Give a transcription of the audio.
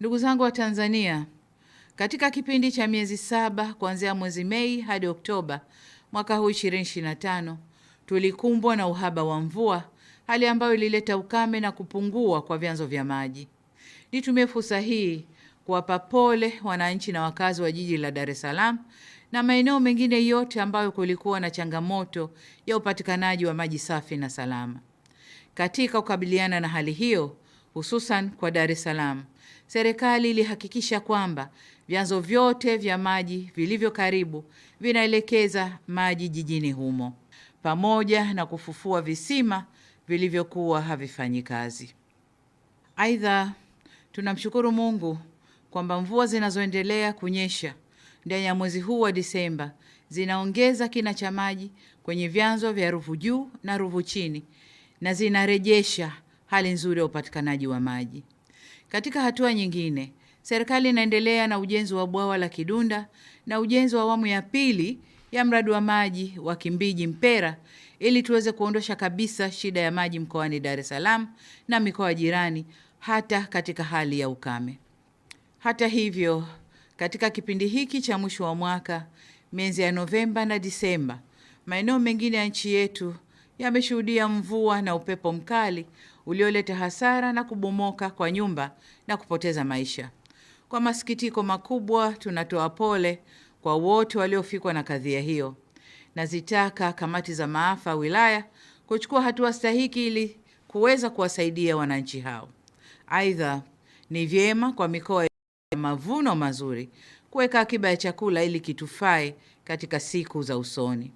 Ndugu zangu wa Tanzania, katika kipindi cha miezi 7 kuanzia mwezi Mei hadi Oktoba mwaka huu 2025, tulikumbwa na uhaba wa mvua, hali ambayo ilileta ukame na kupungua kwa vyanzo vya maji. Nitumie fursa hii kuwapa pole wananchi na wakazi wa jiji la Dar es Salaam na maeneo mengine yote ambayo kulikuwa na changamoto ya upatikanaji wa maji safi na salama. Katika kukabiliana na hali hiyo, hususan kwa Dar es Salaam, serikali ilihakikisha kwamba vyanzo vyote vya maji vilivyo karibu vinaelekeza maji jijini humo, pamoja na kufufua visima vilivyokuwa havifanyi kazi. Aidha, tunamshukuru Mungu kwamba mvua zinazoendelea kunyesha ndani ya mwezi huu wa Disemba zinaongeza kina cha maji kwenye vyanzo vya Ruvu Juu na Ruvu Chini na zinarejesha hali nzuri ya upatikanaji wa maji. Katika hatua nyingine, serikali inaendelea na ujenzi wa bwawa la Kidunda na ujenzi wa awamu ya pili ya mradi wa maji wa Kimbiji Mpera ili tuweze kuondosha kabisa shida ya maji mkoani Dar es Salaam na mikoa jirani hata katika hali ya ukame. Hata hivyo, katika kipindi hiki cha mwisho wa mwaka, miezi ya Novemba na Disemba, maeneo mengine ya nchi yetu yameshuhudia mvua na upepo mkali ulioleta hasara na kubomoka kwa nyumba na kupoteza maisha. Kwa masikitiko makubwa, tunatoa pole kwa wote waliofikwa na kadhia hiyo. Nazitaka kamati za maafa wilaya kuchukua hatua stahiki ili kuweza kuwasaidia wananchi hao. Aidha, ni vyema kwa mikoa ya mavuno mazuri kuweka akiba ya chakula ili kitufae katika siku za usoni.